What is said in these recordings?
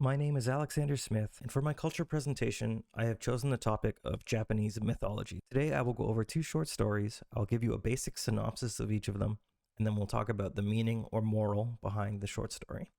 My name is Alexander Smith, and for my culture presentation, I have chosen the topic of Japanese mythology. Today I will go over two short stories. I'll give you a basic synopsis of each of them, and then we'll talk about the meaning or moral behind the short story.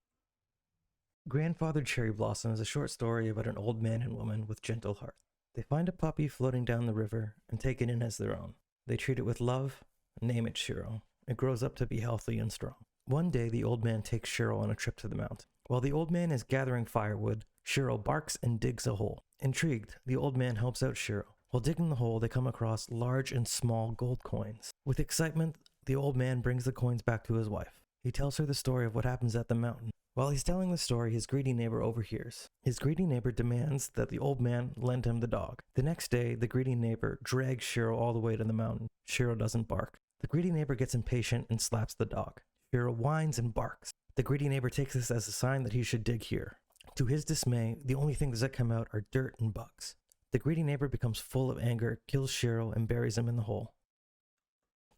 Grandfather Cherry Blossom is a short story about an old man and woman with gentle hearts. They find a puppy floating down the river and take it in as their own. They treat it with love and name it Shiro. It grows up to be healthy and strong. One day, the old man takes Shiro on a trip to the mountain. While the old man is gathering firewood, Shiro barks and digs a hole. Intrigued, the old man helps out Shiro. While digging the hole, they come across large and small gold coins. With excitement, the old man brings the coins back to his wife. He tells her the story of what happens at the mountain. While he's telling the story, his greedy neighbor overhears. His greedy neighbor demands that the old man lend him the dog. The next day, the greedy neighbor drags Shiro all the way to the mountain. Shiro doesn't bark. The greedy neighbor gets impatient and slaps the dog. Shiro whines and barks. The greedy neighbor takes this as a sign that he should dig here. To his dismay, the only things that come out are dirt and bugs. The greedy neighbor becomes full of anger, kills Shiro, and buries him in the hole.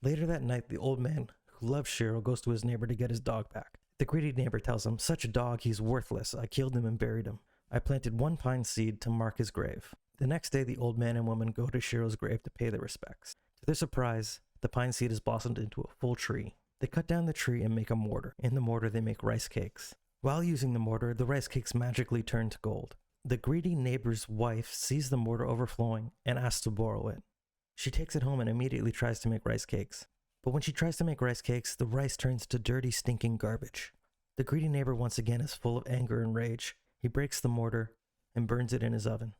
Later that night, the old man, who loves Shiro, goes to his neighbor to get his dog back. The greedy neighbor tells him, "Such a dog, he's worthless. I killed him and buried him. I planted one pine seed to mark his grave." The next day, the old man and woman go to Shiro's grave to pay their respects. To their surprise, the pine seed has blossomed into a full tree. They cut down the tree and make a mortar. In the mortar, they make rice cakes. While using the mortar, the rice cakes magically turn to gold. The greedy neighbor's wife sees the mortar overflowing and asks to borrow it. She takes it home and immediately tries to make rice cakes. But when she tries to make rice cakes, the rice turns to dirty, stinking garbage. The greedy neighbor once again is full of anger and rage. He breaks the mortar and burns it in his oven.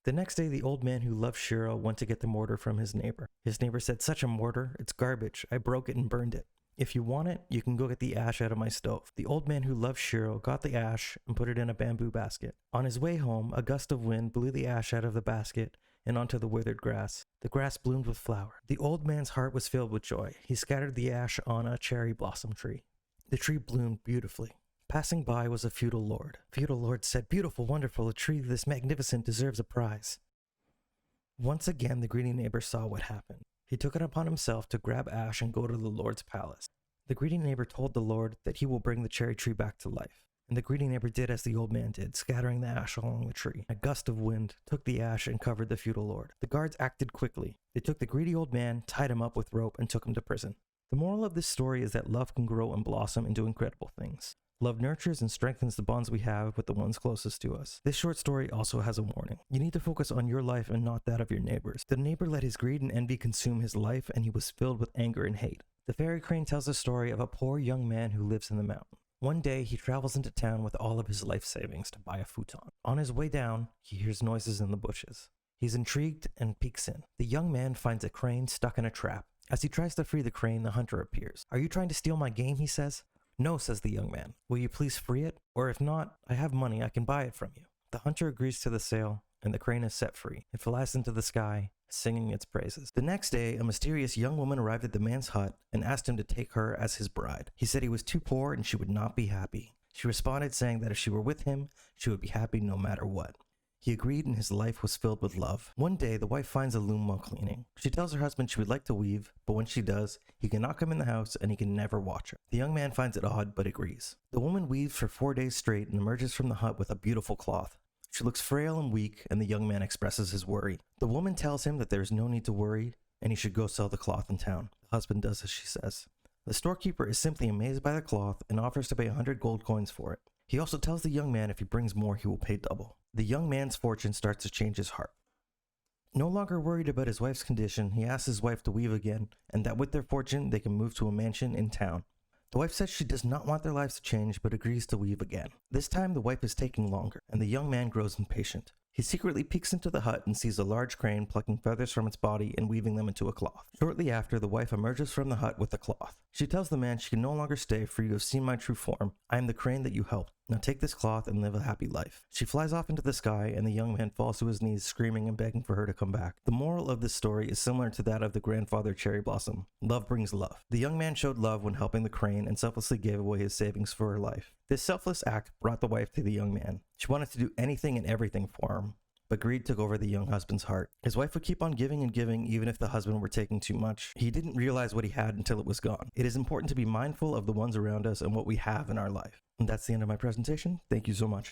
The next day, the old man who loved Shiro went to get the mortar from his neighbor. His neighbor said, "Such a mortar, it's garbage. I broke it and burned it. If you want it, you can go get the ash out of my stove." The old man who loved Shiro got the ash and put it in a bamboo basket. On his way home, a gust of wind blew the ash out of the basket and onto the withered grass. The grass bloomed with flower. The old man's heart was filled with joy. He scattered the ash on a cherry blossom tree. The tree bloomed beautifully. Passing by was a feudal lord. Feudal lord said, "Beautiful, wonderful, a tree this magnificent deserves a prize." Once again, the greedy neighbor saw what happened. He took it upon himself to grab ash and go to the lord's palace. The greedy neighbor told the lord that he will bring the cherry tree back to life. And the greedy neighbor did as the old man did, scattering the ash along the tree. A gust of wind took the ash and covered the feudal lord. The guards acted quickly. They took the greedy old man, tied him up with rope, and took him to prison. The moral of this story is that love can grow and blossom and do incredible things. Love nurtures and strengthens the bonds we have with the ones closest to us. This short story also has a warning. You need to focus on your life and not that of your neighbors. The neighbor let his greed and envy consume his life, and he was filled with anger and hate. The fairy crane tells the story of a poor young man who lives in the mountain. One day, he travels into town with all of his life savings to buy a futon. On his way down, he hears noises in the bushes. He's intrigued and peeks in. The young man finds a crane stuck in a trap. As he tries to free the crane, the hunter appears. "Are you trying to steal my game?" he says. "No," says the young man. "Will you please free it? Or if not, I have money, I can buy it from you." The hunter agrees to the sale, and the crane is set free. It flies into the sky, singing its praises. The next day, a mysterious young woman arrived at the man's hut and asked him to take her as his bride. He said he was too poor and she would not be happy. She responded saying that if she were with him, she would be happy no matter what. He agreed and his life was filled with love. One day, the wife finds a loom while cleaning. She tells her husband she would like to weave, but when she does, he cannot come in the house and he can never watch her. The young man finds it odd, but agrees. The woman weaves for 4 days straight and emerges from the hut with a beautiful cloth. She looks frail and weak, and the young man expresses his worry. The woman tells him that there is no need to worry, and he should go sell the cloth in town. The husband does as she says. The storekeeper is simply amazed by the cloth and offers to pay 100 gold coins for it. He also tells the young man if he brings more, he will pay double. The young man's fortune starts to change his heart. No longer worried about his wife's condition, he asks his wife to weave again, and that with their fortune, they can move to a mansion in town. The wife says she does not want their lives to change, but agrees to weave again. This time, the wife is taking longer, and the young man grows impatient. He secretly peeks into the hut and sees a large crane plucking feathers from its body and weaving them into a cloth. Shortly after, the wife emerges from the hut with the cloth. She tells the man she can no longer stay, for you have seen my true form. I am the crane that you helped. Now take this cloth and live a happy life. She flies off into the sky, and the young man falls to his knees, screaming and begging for her to come back. The moral of this story is similar to that of the grandfather Cherry Blossom. Love brings love. The young man showed love when helping the crane and selflessly gave away his savings for her life. This selfless act brought the wife to the young man. She wanted to do anything and everything for him, but greed took over the young husband's heart. His wife would keep on giving and giving even if the husband were taking too much. He didn't realize what he had until it was gone. It is important to be mindful of the ones around us and what we have in our life. And that's the end of my presentation. Thank you so much.